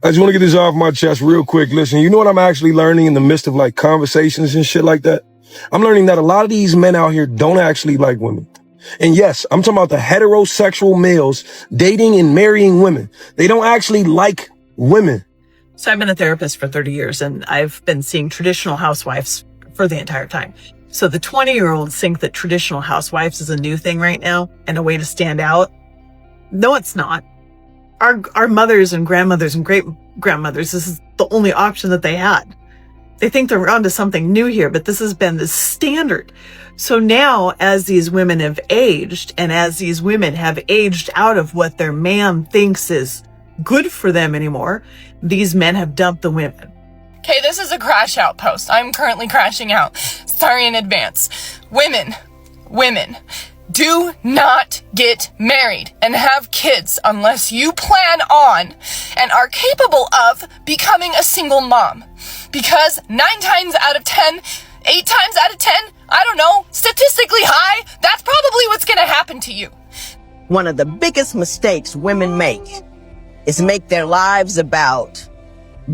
I just want to get this off my chest real quick. Listen, you know what I'm actually learning in the midst of like conversations and shit like that? I'm learning that a lot of these men out here don't actually like women. And yes, I'm talking about the heterosexual males dating and marrying women. They don't actually like women. So I've been a therapist for 30 years and I've been seeing traditional housewives for the entire time. So the 20-year-olds think that traditional housewives is a new thing right now and a way to stand out. No, it's not. Our mothers and grandmothers and great-grandmothers, this is the only option that they had. They think they're onto something new here, but this has been the standard. So now, as these women have aged, and as these women have aged out of what their man thinks is good for them anymore, these men have dumped the women. Okay, this is a crash out post. I'm currently crashing out. Sorry in advance. Women, do not get married and have kids unless you plan on and are capable of becoming a single mom. Because 9 times out of 10, 8 times out of 10, I don't know, statistically high, that's probably what's going to happen to you. One of the biggest mistakes women make is make their lives about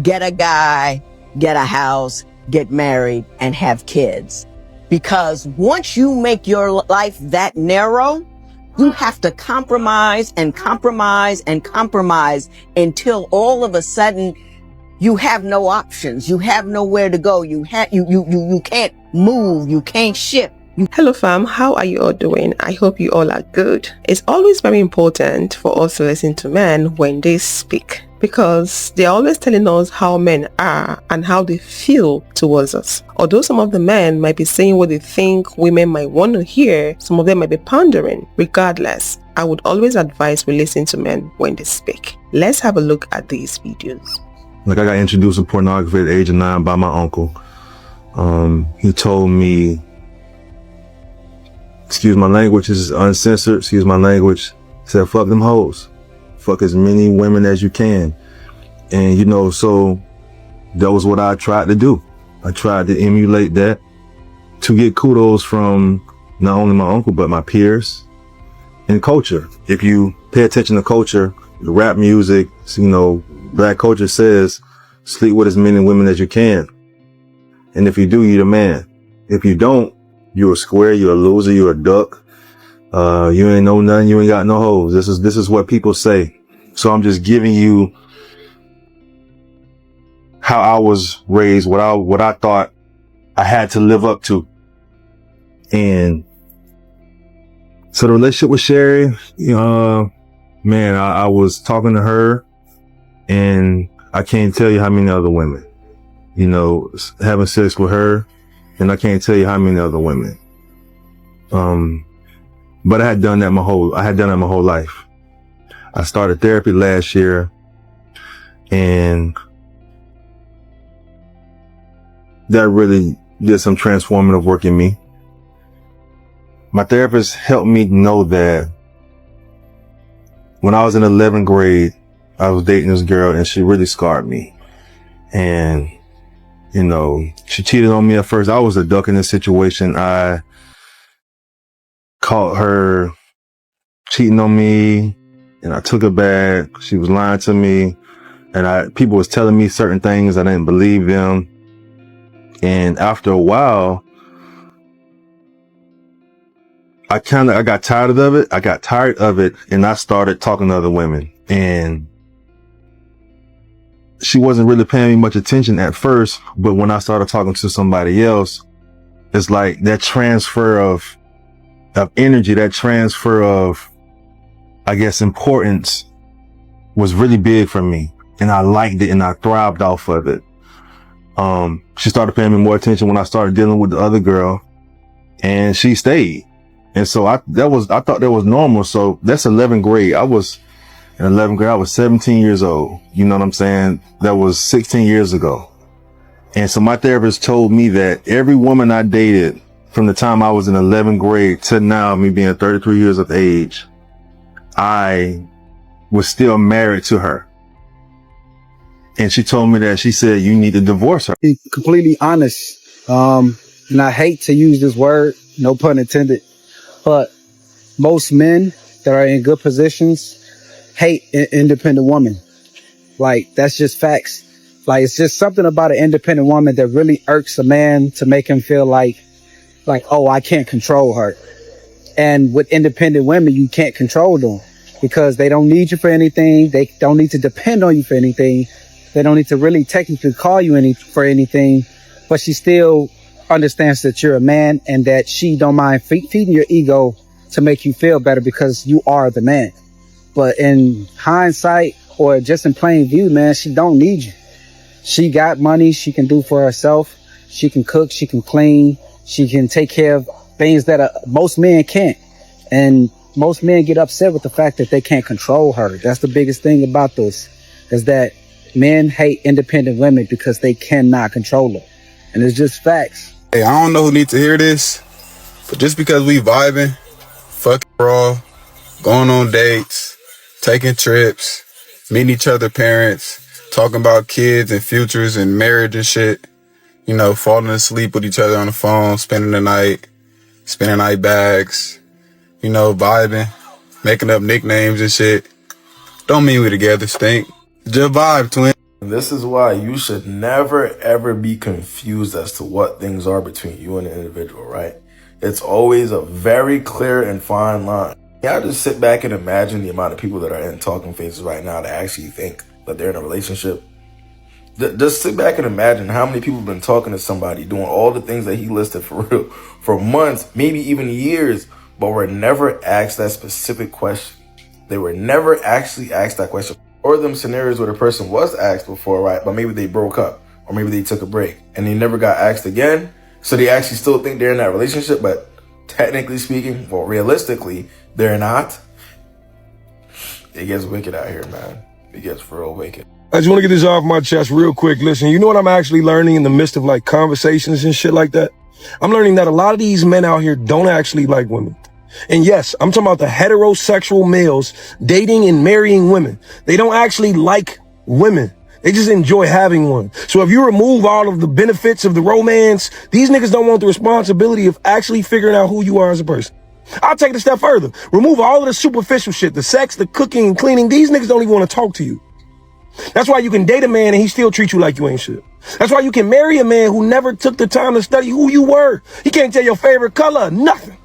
get a guy, get a house, get married, and have kids. Because once you make your life that narrow, you have to compromise and compromise and compromise until all of a sudden you have no options. You have nowhere to go. You can't move. You can't shift. Hello fam, how are you all doing? I hope you all are good. It's always very important for us to listen to men when they speak, because they're always telling us how men are and how they feel towards us. Although some of the men might be saying what they think women might want to hear, some of them might be pondering. Regardless, I would always advise we listen to men when they speak. Let's have a look at these videos. Like, I got introduced to pornography at the age of 9 by my uncle. He told me, excuse my language, this is uncensored, excuse my language, said, fuck them hoes. Fuck as many women as you can. And you know, so that was what I tried to do. I tried to emulate that to get kudos from not only my uncle, but my peers and culture. If you pay attention to culture, the rap music, you know, black culture says, sleep with as many women as you can. And if you do, you're the man. If you don't, you're a square, you're a loser, you're a duck. You ain't know nothing, you ain't got no hoes. This is what people say. So I'm just giving you how I was raised, what I thought I had to live up to. And so the relationship with Sherry, man, I was talking to her and I can't tell you how many other women, you know, having sex with her, and I can't tell you how many other women. But I had done that my whole life. I started therapy last year, and that really did some transformative work in me. My therapist helped me know that when I was in 11th grade, I was dating this girl and she really scarred me. And, you know, she cheated on me at first. I was a duck in this situation. I caught her cheating on me and I took it back. She was lying to me, and people was telling me certain things. I didn't believe them. And after a while, I got tired of it. I got tired of it, and I started talking to other women. And she wasn't really paying me much attention at first, but when I started talking to somebody else, it's like that transfer of energy, that transfer of, I guess, importance was really big for me. And I liked it and I thrived off of it. She started paying me more attention when I started dealing with the other girl, and she stayed. And so I thought that was normal. So that's 11th grade. I was in 11th grade. I was 17 years old. You know what I'm saying? That was 16 years ago. And so my therapist told me that every woman I dated from the time I was in 11th grade to now, me being 33 years of age, I was still married to her. And she told me that, she said, you need to divorce her. Be completely honest. And I hate to use this word, no pun intended, but most men that are in good positions hate an independent woman. Like, that's just facts. Like, it's just something about an independent woman that really irks a man to make him feel like, oh, I can't control her. And with independent women, you can't control them because they don't need you for anything. They don't need to depend on you for anything. They don't need to really technically call you for anything, but she still understands that you're a man and that she don't mind feeding your ego to make you feel better because you are the man. But in hindsight or just in plain view, man, she don't need you. She got money she can do for herself. She can cook, she can clean, she can take care of things that most men can't. And most men get upset with the fact that they can't control her. That's the biggest thing about this, is that men hate independent women because they cannot control them. And it's just facts. Hey, I don't know who needs to hear this, but just because we vibing, fucking raw, going on dates, taking trips, meeting each other parents, talking about kids and futures and marriage and shit, you know, falling asleep with each other on the phone, spending the night, spending night bags, you know, vibing, making up nicknames and shit. Don't mean we together, stink. Just vibe, twin. This is why you should never, ever be confused as to what things are between you and the individual, right? It's always a very clear and fine line. Y'all just sit back and imagine the amount of people that are in talking phases right now that actually think that they're in a relationship. Just sit back and imagine how many people have been talking to somebody, doing all the things that he listed for real, for months, maybe even years, but were never asked that specific question. They were never actually asked that question. Or them scenarios where the person was asked before, right? But maybe they broke up or maybe they took a break and they never got asked again. So they actually still think they're in that relationship, but technically speaking, well, realistically, they're not. It gets wicked out here, man. It gets real wicked. I just want to get this off my chest real quick. Listen, you know what I'm actually learning in the midst of like conversations and shit like that? I'm learning that a lot of these men out here don't actually like women. And yes, I'm talking about the heterosexual males dating and marrying women. They don't actually like women. They just enjoy having one. So if you remove all of the benefits of the romance, these niggas don't want the responsibility of actually figuring out who you are as a person. I'll take it a step further. Remove all of the superficial shit, the sex, the cooking and cleaning. These niggas don't even want to talk to you. That's why you can date a man and he still treat you like you ain't shit. That's why you can marry a man who never took the time to study who you were. He can't tell your favorite color, nothing.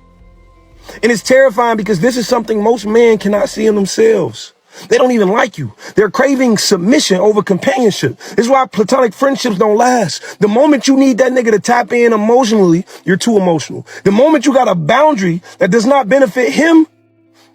And it's terrifying because this is something most men cannot see in themselves. They don't even like you. They're craving submission over companionship. This is why platonic friendships don't last. The moment you need that nigga to tap in emotionally, you're too emotional. The moment you got a boundary that does not benefit him,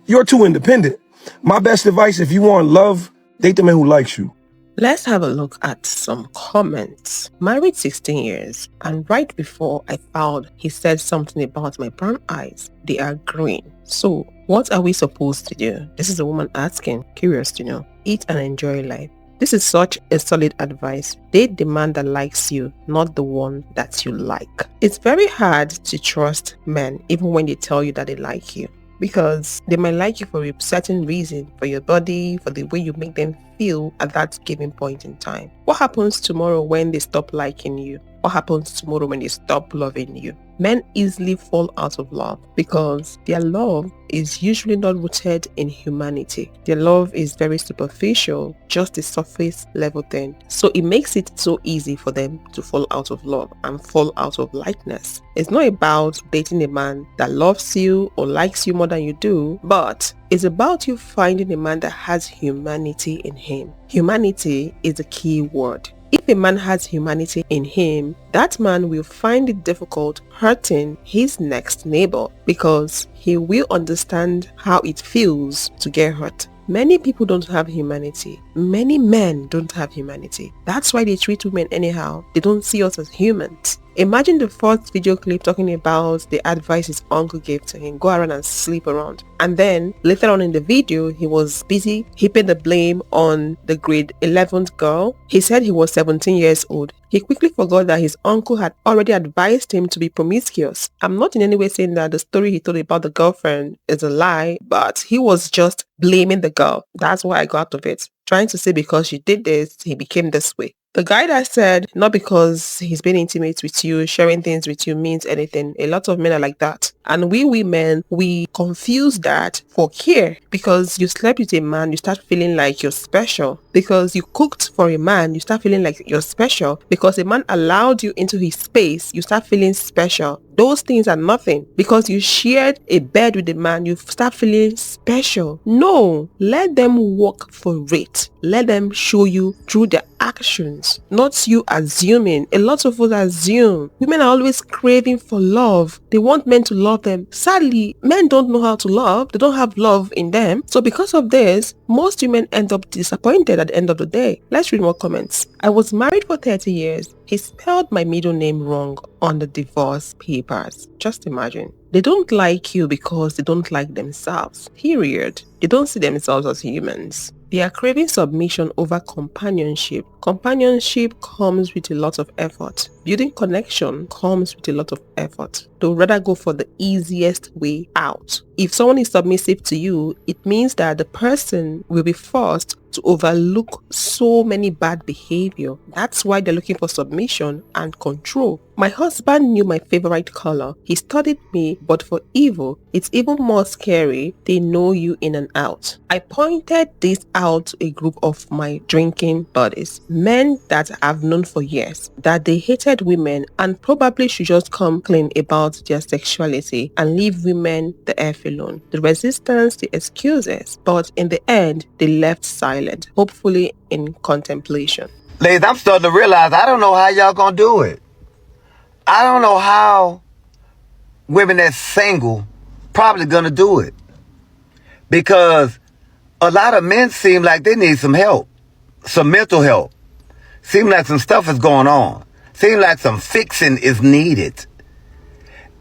you're too independent. My best advice, if you want love, date the man who likes you. Let's have a look at some comments. Married 16 years, and right before I filed, he said something about my brown eyes. They are green. So, what are we supposed to do? This is a woman asking, curious to know. Eat and enjoy life. This is such a solid advice. Date the man that likes you, not the one that you like. It's very hard to trust men, even when they tell you that they like you. Because they might like you for a certain reason, for your body, for the way you make them feel at that given point in time. What happens tomorrow when they stop liking you? What happens tomorrow when they stop loving you? Men easily fall out of love because their love is usually not rooted in humanity. Their love is very superficial, just a surface level thing. So it makes it so easy for them to fall out of love and fall out of likeness. It's not about dating a man that loves you or likes you more than you do, but it's about you finding a man that has humanity in him. Humanity is the key word. If a man has humanity in him, that man will find it difficult hurting his next neighbor because he will understand how it feels to get hurt. Many people don't have humanity. Many men don't have humanity. That's why they treat women anyhow. They don't see us as humans. Imagine the first video clip talking about the advice his uncle gave to him, go around and sleep around. And then later on in the video, he was busy heaping the blame on the grade 11th girl. He said he was 17 years old. He quickly forgot that his uncle had already advised him to be promiscuous. I'm not in any way saying that the story he told about the girlfriend is a lie, but he was just blaming the girl. That's why I got out of it. Trying to say because she did this, he became this way. The guy that said, not because he's been intimate with you, sharing things with you means anything. A lot of men are like that. And we women, we confuse that for care. Because you slept with a man, you start feeling like you're special. Because you cooked for a man, you start feeling like you're special. Because a man allowed you into his space, you start feeling special. Those things are nothing. Because you shared a bed with a man, you start feeling special. No, let them work for it. Let them show you through their actions, not you assuming. A lot of us assume. Women are always craving for love. They want men to love them. Sadly, men don't know how to love. They don't have love in them. So because of this, most women end up disappointed at the end of the day. Let's read more comments. I was married for 30 years. He spelled my middle name wrong on the divorce papers. Just imagine. They don't like you because they don't like themselves. Period. They don't see themselves as humans. They are craving submission over companionship. Companionship comes with a lot of effort. Building connection comes with a lot of effort. They'll rather go for the easiest way out. If someone is submissive to you, it means that the person will be forced to overlook so many bad behavior. That's why they're looking for submission and control. My husband knew my favorite color. He studied me, but for evil, it's even more scary. They know you in and out. I pointed this out to a group of my drinking buddies, men that I've known for years, that they hated women and probably should just come clean about their sexuality and leave women the F alone. The resistance, the excuses, but in the end, they left silent, hopefully in contemplation. Ladies, I'm starting to realize I don't know how y'all gonna do it. I don't know how women that's single probably gonna do it. Because a lot of men seem like they need some help, some mental help. Seem like some stuff is going on. Seem like some fixing is needed.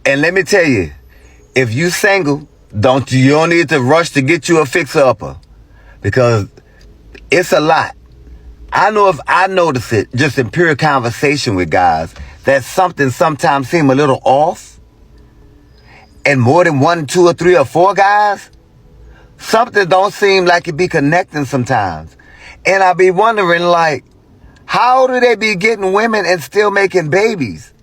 And let me tell you, if you single, you don't need to rush to get you a fixer-upper. Because it's a lot. I know if I notice it just in pure conversation with guys, that something sometimes seem a little off. And more than 1, 2, or 3, or 4 guys, something don't seem like it be connecting sometimes. And I be wondering, like, how do they be getting women and still making babies?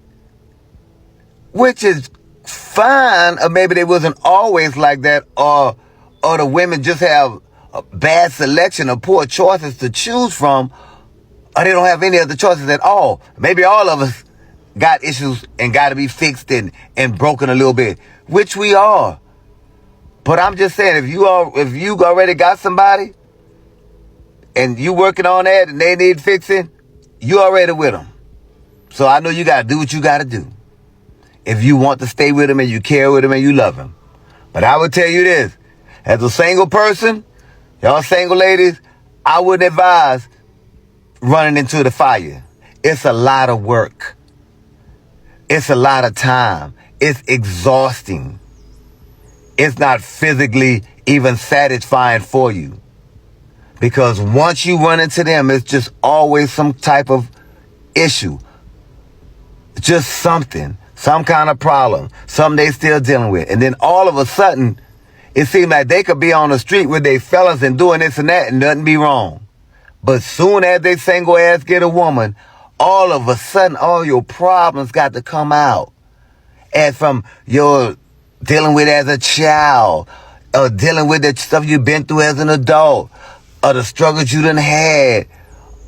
Which is fine, or maybe they wasn't always like that, or the women just have a bad selection of poor choices to choose from, or they don't have any other choices at all. Maybe all of us got issues and got to be fixed and broken a little bit, which we are. But I'm just saying, if you already got somebody and you working on that and they need fixing, you already with them. So I know you got to do what you got to do if you want to stay with them and you care with them and you love them. But I would tell you this, as a single person, y'all single ladies, I wouldn't advise running into the fire. It's a lot of work. It's a lot of time. It's exhausting. It's not physically even satisfying for you. Because once you run into them, it's just always some type of issue. Just something. Some kind of problem. Something they still dealing with. And then all of a sudden, it seems like they could be on the street with their fellas and doing this and that and nothing be wrong. But soon as they single ass get a woman, all of a sudden, all your problems got to come out. And from your dealing with as a child, or dealing with the stuff you've been through as an adult, or the struggles you done had,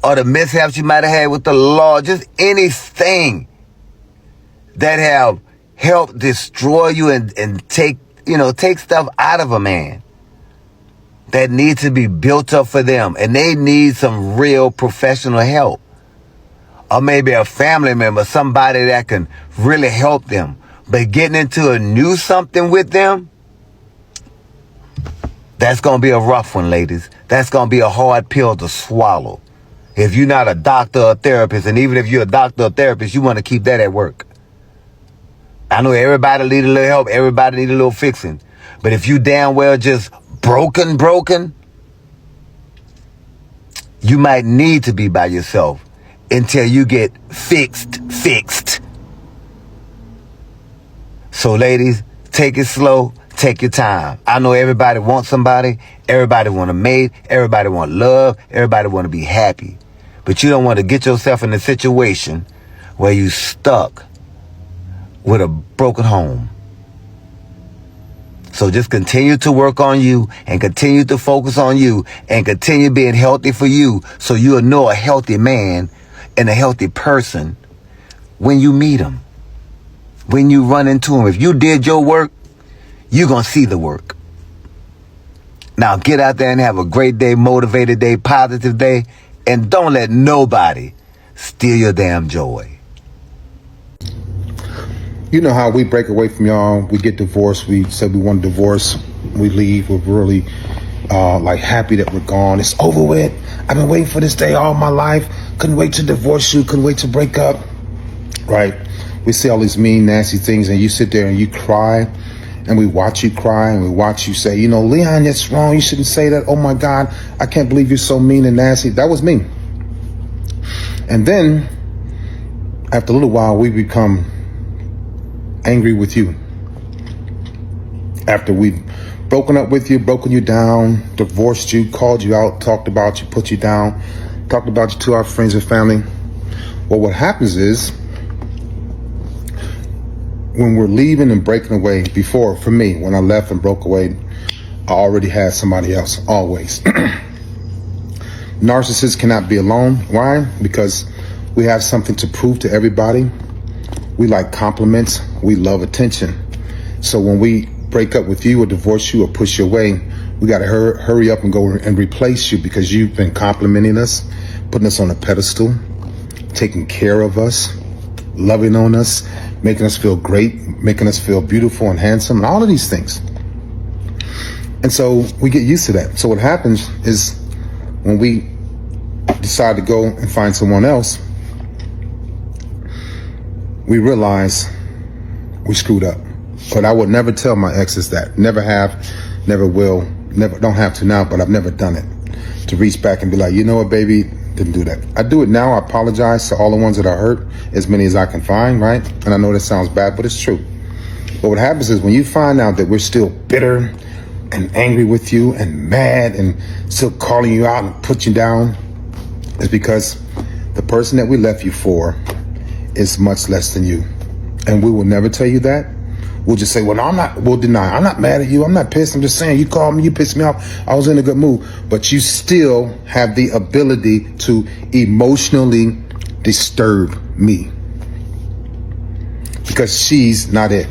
or the mishaps you might have had with the law, just anything that have helped destroy you and take stuff out of a man that needs to be built up for them, and they need some real professional help. Or maybe a family member, somebody that can really help them. But getting into a new something with them, that's going to be a rough one, ladies. That's going to be a hard pill to swallow. If you're not a doctor or therapist, and even if you're a doctor or therapist, you want to keep that at work. I know everybody need a little help. Everybody need a little fixing. But if you damn well just broken, you might need to be by yourself until you get fixed. So ladies, take it slow, take your time. I know everybody wants somebody, everybody want a mate, everybody want love, everybody want to be happy. But you don't want to get yourself in a situation where you stuck with a broken home. So just continue to work on you and continue to focus on you and continue being healthy for you so you'll know a healthy man and a healthy person when you meet him, when you run into him. If you did your work, you're going to see the work. Now get out there and have a great day, motivated day, positive day, and don't let nobody steal your damn joy. You know how we break away from y'all, we get divorced, we say we want a divorce, we leave, we're really like happy that we're gone. It's over with. I've been waiting for this day all my life. Couldn't wait to divorce you, couldn't wait to break up, right? We say all these mean, nasty things and you sit there and you cry and we watch you cry and we watch you say, you know, Leon, that's wrong. You shouldn't say that. Oh my God, I can't believe you're so mean and nasty. That was me. And then after a little while, we become angry with you. After we've broken up with you, broken you down, divorced you, called you out, talked about you, put you down, talked about you to our friends and family. Well, what happens is when we're leaving and breaking away, before, for me, when I left and broke away, I already had somebody else, always. Narcissists cannot be alone. Why? Because we have something to prove to everybody. We like compliments. We love attention. So when we break up with you or divorce you or push you away, we got to hurry up and go and replace you because you've been complimenting us, putting us on a pedestal, taking care of us, loving on us, making us feel great, making us feel beautiful and handsome, and all of these things. And so we get used to that. So what happens is when we decide to go and find someone else, we realize we screwed up. But I would never tell my exes that. Never have, never will, never, don't have to now, but I've never done it. To reach back and be like, you know what, baby, didn't do that. I do it now. I apologize to all the ones that I hurt, as many as I can find, right? And I know that sounds bad, but it's true. But what happens is when you find out that we're still bitter and angry with you and mad and still calling you out and put you down, it's because the person that we left you for is much less than you. And we will never tell you that. We'll just say, well, no, I'm not, we'll deny. I'm not mad at you. I'm not pissed. I'm just saying you called me, you pissed me off. I was in a good mood. But you still have the ability to emotionally disturb me because she's not it.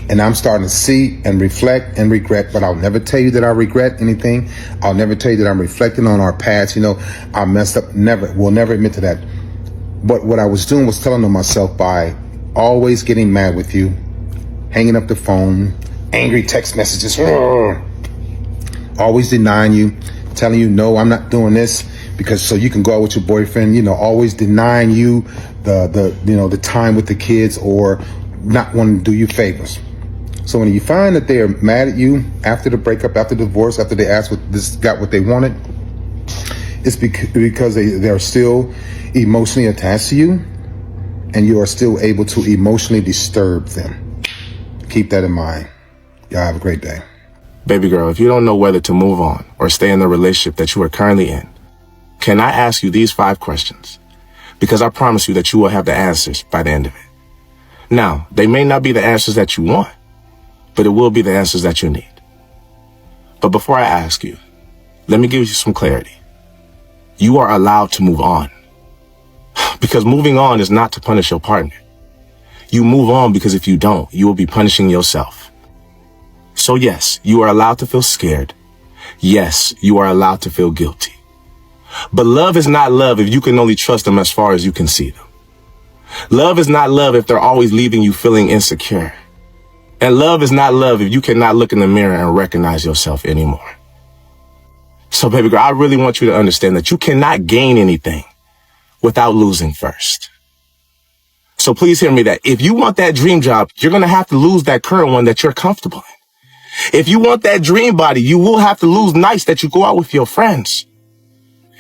And I'm starting to see and reflect and regret, but I'll never tell you that I regret anything. I'll never tell you that I'm reflecting on our past. You know, I messed up. Never. We'll never admit to that. But what I was doing was telling on myself by always getting mad with you, hanging up the phone, angry text messages, always denying you, telling you, no, I'm not doing this because so you can go out with your boyfriend, you know, always denying you the time with the kids or not wanting to do you favors. So when you find that they are mad at you after the breakup, after the divorce, after they got what they wanted, it's because they are still emotionally attached to you and you are still able to emotionally disturb them. Keep that in mind. Y'all have a great day. Baby girl, if you don't know whether to move on or stay in the relationship that you are currently in, can I ask you these 5 questions? Because I promise you that you will have the answers by the end of it. Now, they may not be the answers that you want, but it will be the answers that you need. But before I ask you, let me give you some clarity. You are allowed to move on. Because moving on is not to punish your partner. You move on because if you don't, you will be punishing yourself. So yes, you are allowed to feel scared. Yes, you are allowed to feel guilty. But love is not love if you can only trust them as far as you can see them. Love is not love if they're always leaving you feeling insecure. And love is not love if you cannot look in the mirror and recognize yourself anymore. So baby girl, I really want you to understand that you cannot gain anything without losing first. So please hear me that if you want that dream job, you're going to have to lose that current one that you're comfortable in. If you want that dream body, you will have to lose nights that you go out with your friends.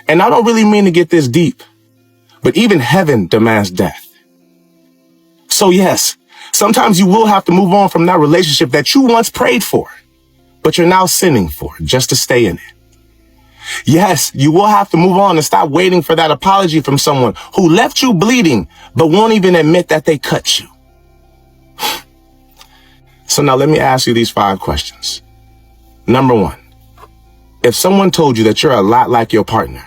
And I don't really mean to get this deep, but even heaven demands death. So yes, sometimes you will have to move on from that relationship that you once prayed for, but you're now sinning for just to stay in it. Yes, you will have to move on and stop waiting for that apology from someone who left you bleeding, but won't even admit that they cut you. So now let me ask you these 5 questions. Number 1, if someone told you that you're a lot like your partner,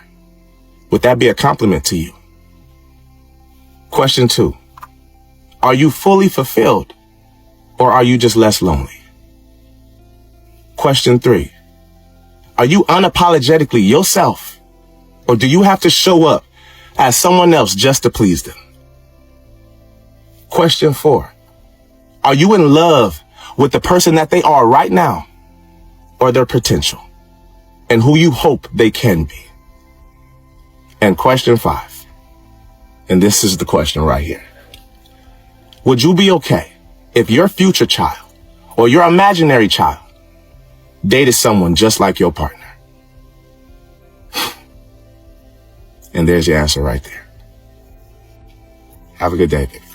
would that be a compliment to you? Question 2, are you fully fulfilled or are you just less lonely? Question 3, are you unapologetically yourself or do you have to show up as someone else just to please them? Question 4, are you in love with the person that they are right now or their potential and who you hope they can be? And question 5, and this is the question right here. Would you be okay if your future child or your imaginary child dated someone just like your partner? And there's your answer right there. Have a good day, baby.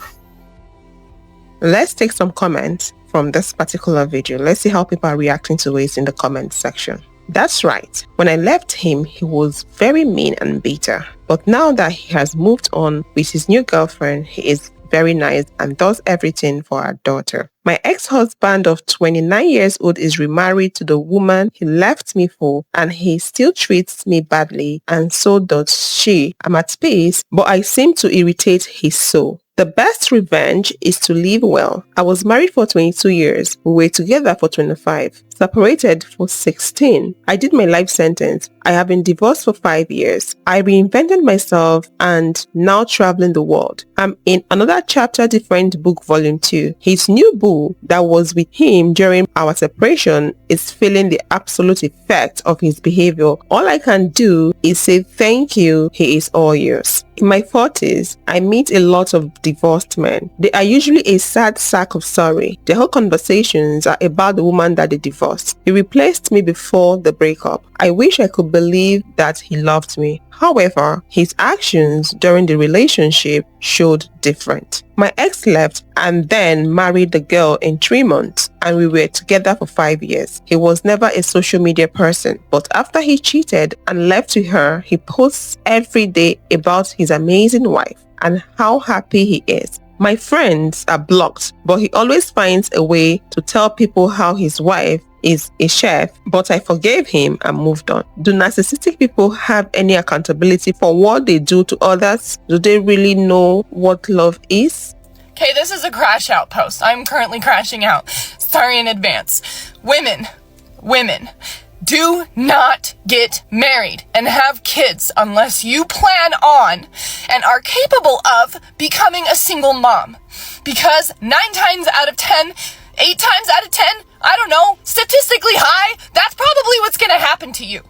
Let's take some comments from this particular video. Let's see how people are reacting to it in the comment section. That's right. When I left him, he was very mean and bitter. But now that he has moved on with his new girlfriend, he is very nice and does everything for our daughter. My ex-husband of 29 years old is remarried to the woman he left me for, and he still treats me badly, and so does she. I'm at peace, but I seem to irritate his soul. The best revenge is to live well. I was married for 22 years. We were together for 25. Separated for 16. I did my life sentence. I have been divorced for 5 years. I reinvented myself and now traveling the world. I'm in another chapter different book volume 2. His new boo that was with him during our separation is feeling the absolute effect of his behavior. All I can do is say thank you. He is all yours. In my 40s, I meet a lot of divorced men. They are usually a sad sack of sorry. Their whole conversations are about the woman that they divorced. He replaced me before the breakup. I wish I could believe that he loved me. However, his actions during the relationship showed different. My ex left and then married the girl in 3 months, and we were together for 5 years. He was never a social media person, but after he cheated and left with her, he posts every day about his amazing wife and how happy he is. My friends are blocked, but he always finds a way to tell people how his wife is a chef, but I forgave him and moved on. Do narcissistic people have any accountability for what they do to others? Do they really know what love is? Okay, this is a crash out post. I'm currently crashing out. Sorry in advance. Women, do not get married and have kids unless you plan on and are capable of becoming a single mom. Because 9 times out of 10, 8 times out of 10, I don't know, statistically high, that's probably what's gonna happen to you.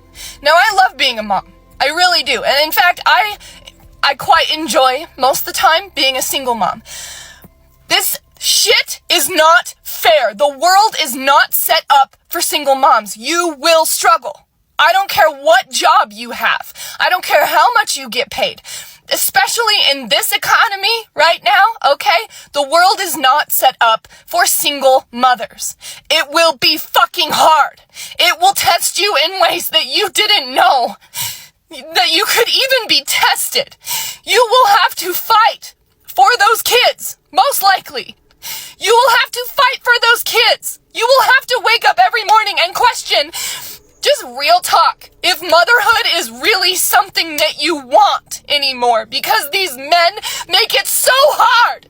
Now, I love being a mom. I really do. And in fact, I quite enjoy most of the time being a single mom. This shit is not fair. The world is not set up for single moms. You will struggle. I don't care what job you have. I don't care how much you get paid. Especially in this economy right now, okay? The world is not set up for single mothers. It will be fucking hard. It will test you in ways that you didn't know that you could even be tested. You will have to fight for those kids, most likely. You will have to fight for those kids. You will have to wake up every morning and question, just real talk, if motherhood is really something that you want anymore, because these men make it so hard.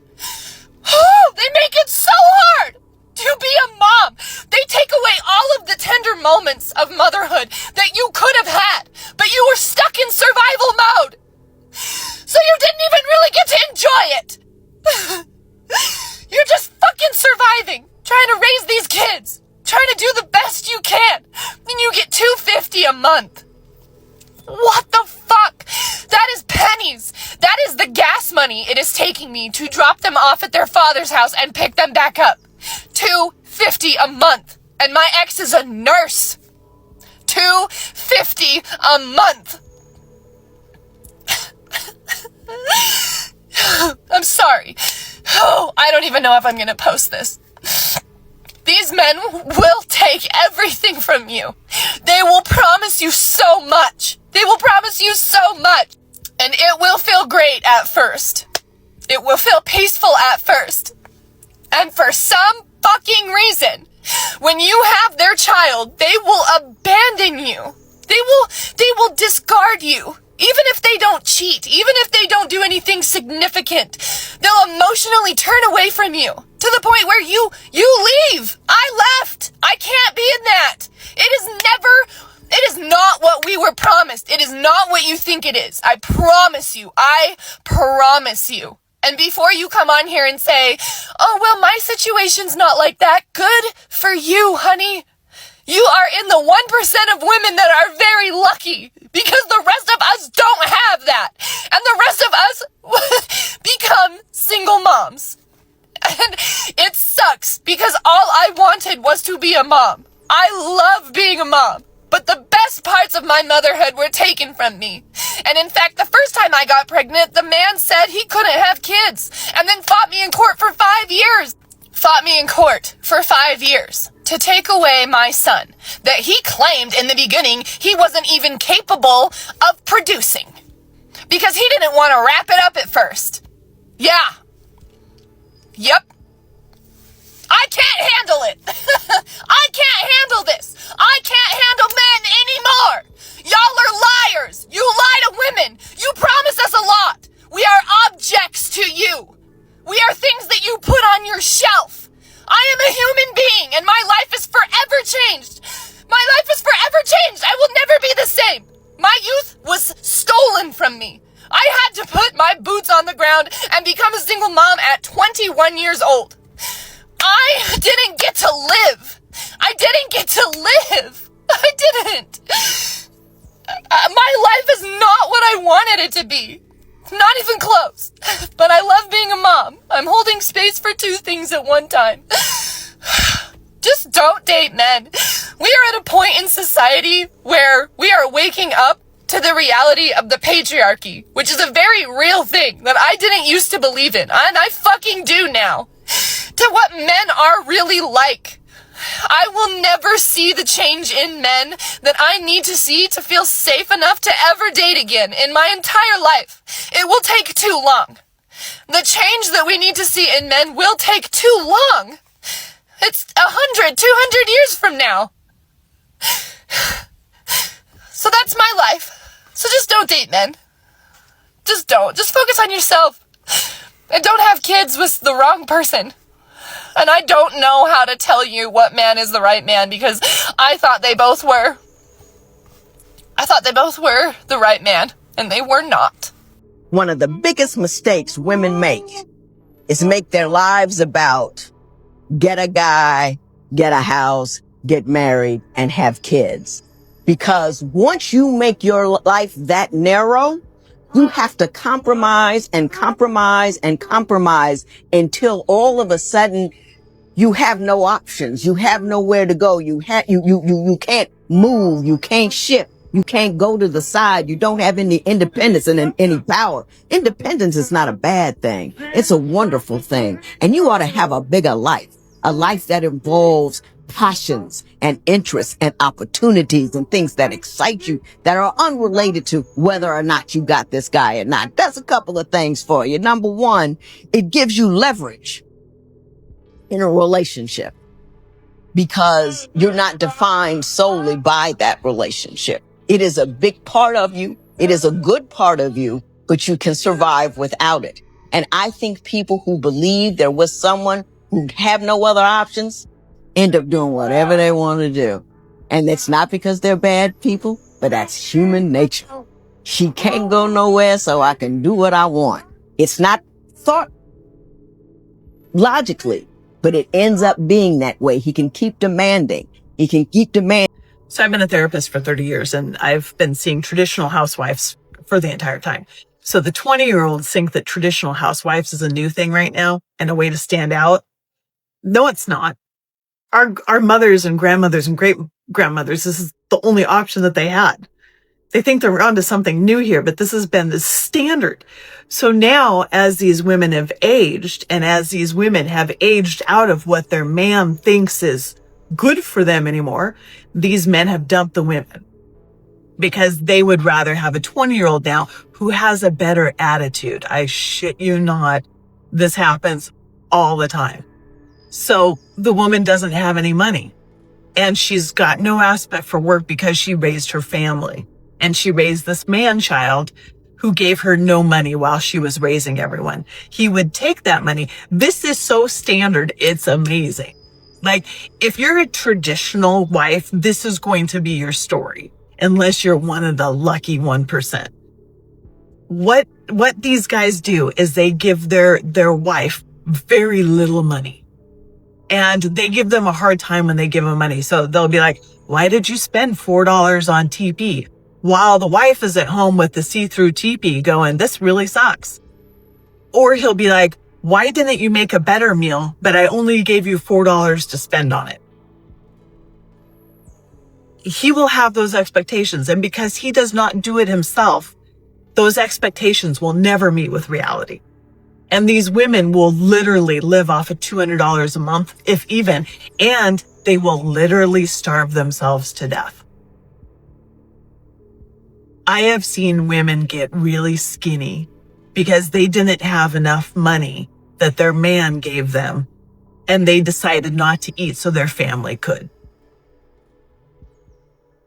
They make it so hard to be a mom. They take away all of the tender moments of motherhood that you could have had, but you were stuck in survival mode. So you didn't even really get to enjoy it. You're just fucking surviving, trying to raise these kids, trying to do the best you can, and you get $250 a month. What the fuck? That is pennies. That is the gas money it is taking me to drop them off at their father's house and pick them back up. $250 a month. And my ex is a nurse. $250 a month. I'm sorry. I don't even know if I'm gonna post this. These men will take everything from you. They will promise you so much. They will promise you so much. And it will feel great at first. It will feel peaceful at first. And for some fucking reason, when you have their child, they will abandon you. They will discard you. Even if they don't cheat, even if they don't do anything significant, they'll emotionally turn away from you to the point where you leave. I left. I can't be in that. It is not what we were promised. It is not what you think it is. I promise you. I promise you. And before you come on here and say, oh, well, my situation's not like that. Good for you, honey. You are in the 1% of women that are very lucky because the rest of us don't have that. And the rest of us become single moms. And it sucks because all I wanted was to be a mom. I love being a mom. But the best parts of my motherhood were taken from me. And in fact, the first time I got pregnant, the man said he couldn't have kids and then fought me in court for 5 years. Fought me in court for 5 years to take away my son that he claimed in the beginning he wasn't even capable of producing because he didn't want to wrap it up at first. Yeah. Yep. I can't handle it. I can't handle this. I can't handle men anymore. Y'all are liars. You lie to women. You promise us a lot. We are objects to you. We are things that you put on your shelf. I am a human being and my life is forever changed. My life is forever changed. I will never be the same. My youth was stolen from me. I had to put my boots on the ground and become a single mom at 21 years old. I didn't get to live. I didn't get to live. I didn't. My life is not what I wanted it to be. Not even close. But I love being a mom. I'm holding space for two things at one time. Just don't date men. We are at a point in society where we are waking up to the reality of the patriarchy, which is a very real thing that I didn't used to believe in, and I fucking do now. To what men are really like. I will never see the change in men that I need to see to feel safe enough to ever date again in my entire life. It will take too long. The change that we need to see in men will take too long. It's 100, 200 years from now. So that's my life. So just don't date men. Just don't. Just focus on yourself. And don't have kids with the wrong person. And I don't know how to tell you what man is the right man because I thought they both were. I thought they both were the right man, and they were not. One of the biggest mistakes women make is make their lives about get a guy, get a house, get married, and have kids. Because once you make your life that narrow, you have to compromise and compromise and compromise until all of a sudden you have no options. You have nowhere to go. You can't move. You can't shift. You can't go to the side. You don't have any independence and any power. Independence is not a bad thing. It's a wonderful thing. And you ought to have a bigger life, a life that involves passions and interests and opportunities and things that excite you that are unrelated to whether or not you got this guy or not. That's a couple of things for you. Number one, it gives you leverage in a relationship because you're not defined solely by that relationship. It is a big part of you. It is a good part of you, but you can survive without it. And I think people who believe there was someone who have no other options end up doing whatever they want to do. And it's not because they're bad people, but that's human nature. She can't go nowhere, so I can do what I want. It's not thought logically, but it ends up being that way. He can keep demanding. He can keep demanding. So I've been a therapist for 30 years and I've been seeing traditional housewives for the entire time. So the 20-year-olds think that traditional housewives is a new thing right now and a way to stand out. No, it's not. Our mothers and grandmothers and great grandmothers, this is the only option that they had. They think they're onto something new here, but this has been the standard. So now, as these women have aged, and as these women have aged out of what their man thinks is good for them anymore, these men have dumped the women because they would rather have a 20-year-old now who has a better attitude. I shit you not. This happens all the time. So the woman doesn't have any money, and she's got no aspect for work because she raised her family. And she raised this man-child who gave her no money while she was raising everyone. He would take that money. This is so standard, it's amazing. Like, if you're a traditional wife, this is going to be your story, unless you're one of the lucky 1%. What these guys do is they give their wife very little money. And they give them a hard time when they give them money. So they'll be like, why did you spend $4 on TP? While the wife is at home with the see-through teepee going, this really sucks. Or he'll be like, why didn't you make a better meal, but I only gave you $4 to spend on it? He will have those expectations. And because he does not do it himself, those expectations will never meet with reality. And these women will literally live off of $200 a month, if even, and they will literally starve themselves to death. I have seen women get really skinny because they didn't have enough money that their man gave them, and they decided not to eat so their family could.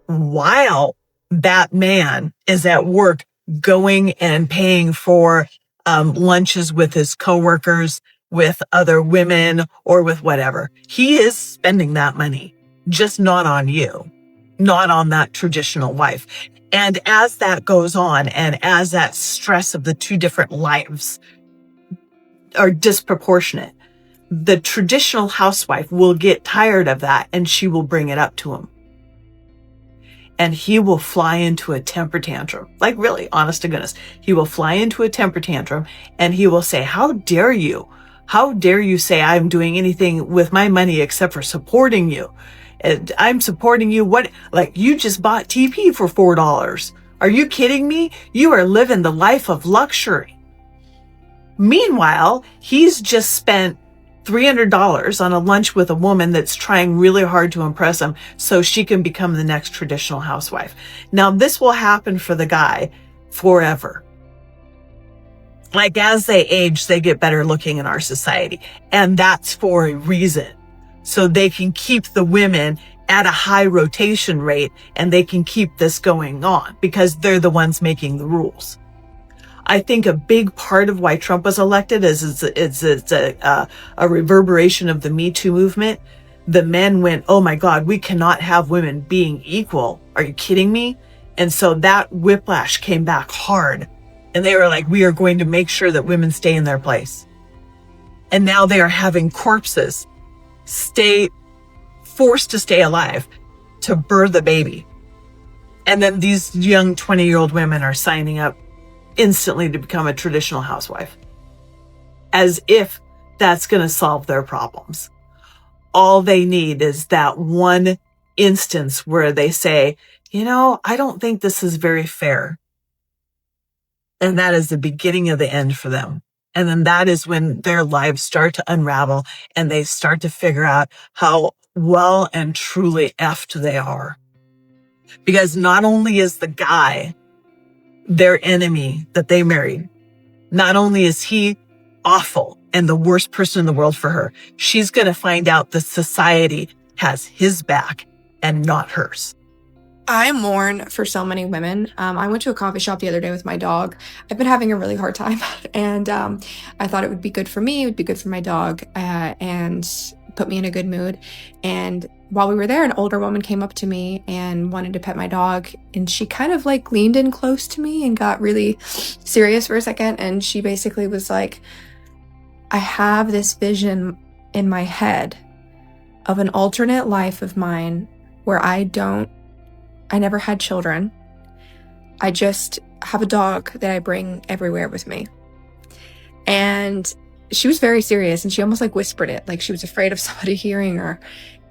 While that man is at work going and paying for lunches with his coworkers, with other women, or with whatever. He is spending that money, just not on you, not on that traditional wife. And as that goes on, and as that stress of the two different lives are disproportionate, the traditional housewife will get tired of that, and she will bring it up to him. And he will fly into a temper tantrum. Like, really, honest to goodness. He will fly into a temper tantrum, and he will say, how dare you? How dare you say I'm doing anything with my money except for supporting you? I'm supporting you. What? Like, you just bought TP for $4. Are you kidding me? You are living the life of luxury. Meanwhile, he's just spent $300 on a lunch with a woman that's trying really hard to impress him so she can become the next traditional housewife. Now, this will happen for the guy forever. Like, as they age, they get better looking in our society. And that's for a reason. So they can keep the women at a high rotation rate, and they can keep this going on because they're the ones making the rules. I think a big part of why Trump was elected is it's a reverberation of the Me Too movement. The men went, oh my God, we cannot have women being equal. Are you kidding me? And so that whiplash came back hard. And they were like, we are going to make sure that women stay in their place. And now they are having corpses forced to stay alive to birth a baby. And then these young 20-year-old women are signing up instantly to become a traditional housewife, as if that's going to solve their problems. All they need is that one instance where they say, you know, I don't think this is very fair. And that is the beginning of the end for them. And then that is when their lives start to unravel, and they start to figure out how well and truly effed they are. Because not only is the guy their enemy that they married, not only is he awful and the worst person in the world for her, she's going to find out that society has his back and not hers. I mourn for so many women. I went to a coffee shop the other day with my dog. I've been having a really hard time, and I thought it would be good for me, it would be good for my dog, and put me in a good mood. And while we were there, an older woman came up to me and wanted to pet my dog, and she kind of like leaned in close to me and got really serious for a second. And she basically was like, I have this vision in my head of an alternate life of mine where I never had children. I just have a dog that I bring everywhere with me. And she was very serious, and she almost like whispered it, like she was afraid of somebody hearing her.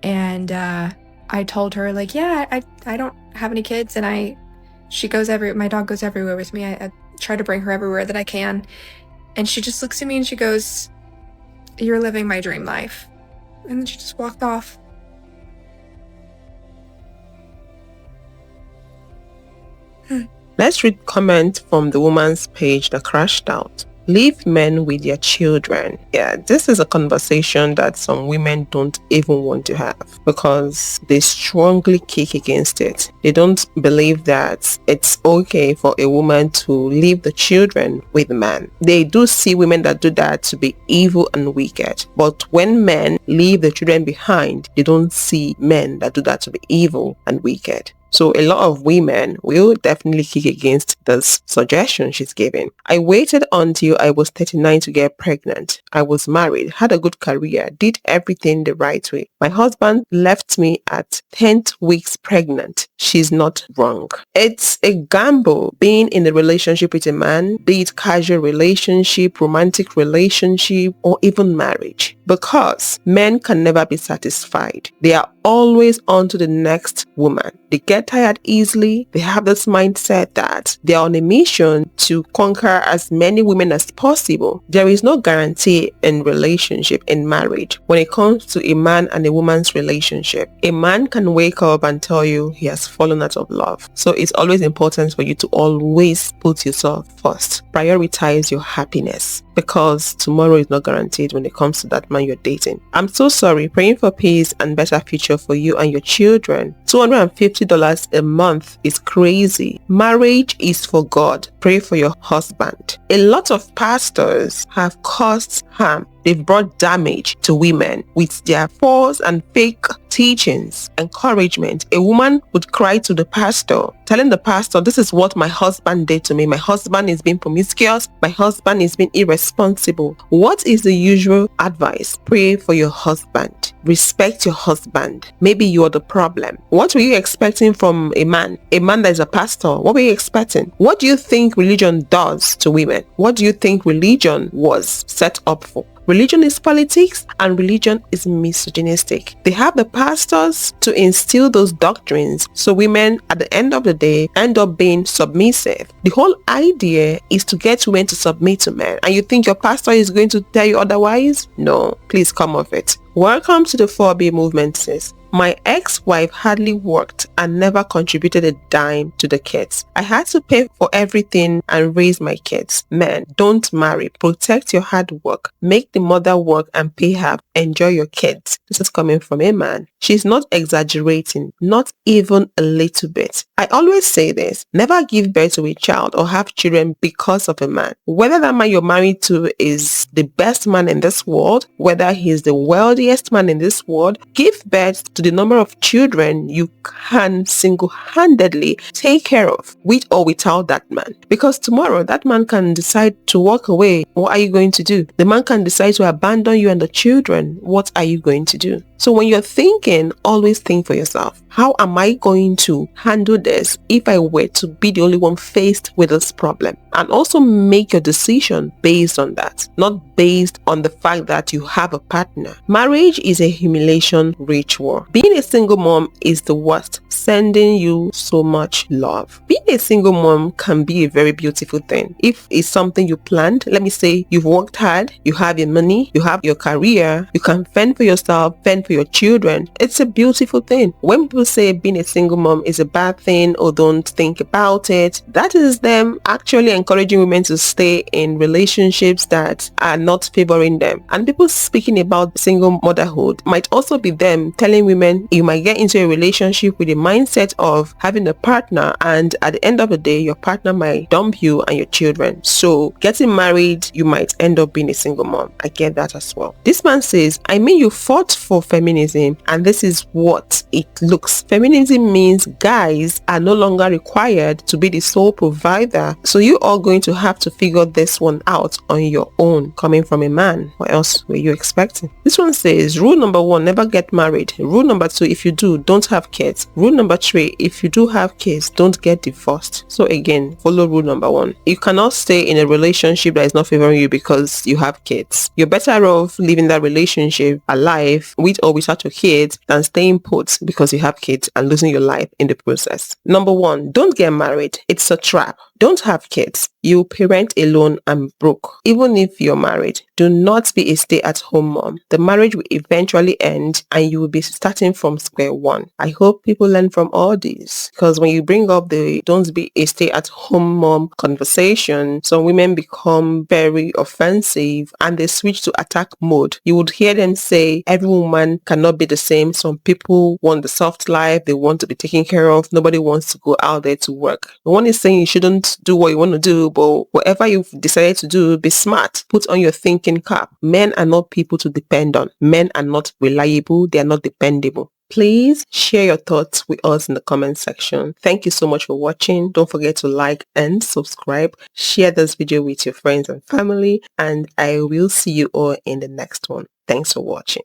And I told her, like, yeah, I don't have any kids, and I My dog goes everywhere with me. I try to bring her everywhere that I can. And she just looks at me and she goes, "You're living my dream life." And then she just walked off. Let's read comment from the woman's page that crashed out. Leave men with their children. Yeah, this is a conversation that some women don't even want to have because they strongly kick against it. They don't believe that it's okay for a woman to leave the children with a man. They do see women that do that to be evil and wicked. But when men leave the children behind, they don't see men that do that to be evil and wicked. So a lot of women will definitely kick against this suggestion she's giving. I waited until I was 39 to get pregnant. I was married, had a good career, did everything the right way. My husband left me at 10th weeks pregnant. She's not wrong. It's a gamble being in a relationship with a man, be it casual relationship, romantic relationship, or even marriage. Because men can never be satisfied. They are always on to the next woman. They get tired easily. They have this mindset that they are on a mission to conquer as many women as possible. There is no guarantee in relationship, in marriage, when it comes to a man and a woman's relationship. A man can wake up and tell you he has fallen out of love. So it's always important for you to always put yourself first. Prioritize your happiness, because tomorrow is not guaranteed when it comes to that man you're dating. I'm so sorry. Praying for peace and better future for you and your children. $250 a month is crazy. Marriage is for God. Pray for your husband. A lot of pastors have caused harm. They've brought damage to women with their false and fake teachings. Encouragement. A woman would cry to the pastor, telling the pastor, "This is what my husband did to me. My husband is being promiscuous. My husband is being irresponsible." What is the usual advice? Pray for your husband. Respect your husband. Maybe you're the problem. What were you expecting from a man? A man that is a pastor. What were you expecting? What do you think religion does to women? What do you think religion was set up for? Religion is politics and religion is misogynistic. They have the pastors to instill those doctrines so women at the end of the day end up being submissive. The whole idea is to get women to submit to men, and you think your pastor is going to tell you otherwise? No, please come off it. Welcome to the 4B movement, sis. My ex-wife hardly worked and never contributed a dime to the kids. I had to pay for everything and raise my kids. Men, don't marry. Protect your hard work. Make the mother work and pay her. Enjoy your kids. This is coming from a man. She's not exaggerating, not even a little bit. I always say this, never give birth to a child or have children because of a man. Whether that man you're married to is the best man in this world, whether he's the wealthiest man in this world, give birth to the number of children you can single-handedly take care of, with or without that man. Because tomorrow that man can decide to walk away. What are you going to do? The man can decide to abandon you and the children. What are you going to do? So when you're thinking, always think for yourself. How am I going to handle this if I were to be the only one faced with this problem? And also make your decision based on that, not based on the fact that you have a partner. Marriage is a humiliation ritual. Being a single mom is the worst, sending you so much love. Being a single mom can be a very beautiful thing. If it's something you planned, let me say you've worked hard, you have your money, you have your career, you can fend for yourself, fend for your children. It's a beautiful thing. When people say being a single mom is a bad thing or don't think about it, that is them actually encouraging women to stay in relationships that are not favoring them. And people speaking about single motherhood might also be them telling women you might get into a relationship with a mindset of having a partner, and at the end of the day your partner might dump you and your children. So getting married, you might end up being a single mom. I get that as well. This man says, I mean, you fought for feminism and this is what it looks. Feminism means guys are no longer required to be the sole provider. So you all not going to have to figure this one out on your own coming from a man. What else were you expecting? This one says, rule number 1, never get married. Rule number 2, if you do, don't have kids. Rule number 3, if you do have kids, don't get divorced. So again, follow rule number 1. You cannot stay in a relationship that is not favoring you because you have kids. You're better off leaving that relationship alive with or without your kids than staying put because you have kids and losing your life in the process. Number 1, don't get married. It's a trap. Don't have kids. You parent alone and broke. Even if you're married, do not be a stay-at-home mom. The marriage will eventually end and you will be starting from square one. I hope people learn from all this, because when you bring up the don't be a stay-at-home mom conversation, some women become very offensive and they switch to attack mode. You would hear them say every woman cannot be the same. Some people want the soft life. They want to be taken care of. Nobody wants to go out there to work. No one is saying you shouldn't do what you want to do, but whatever you've decided to do, be smart. Put on your thinking cap. Men are not people to depend on. Men are not reliable. They are not dependable. Please share your thoughts with us in the comment section. Thank you so much for watching. Don't forget to like and subscribe. Share this video with your friends and family, and I will see you all in the next one. Thanks for watching.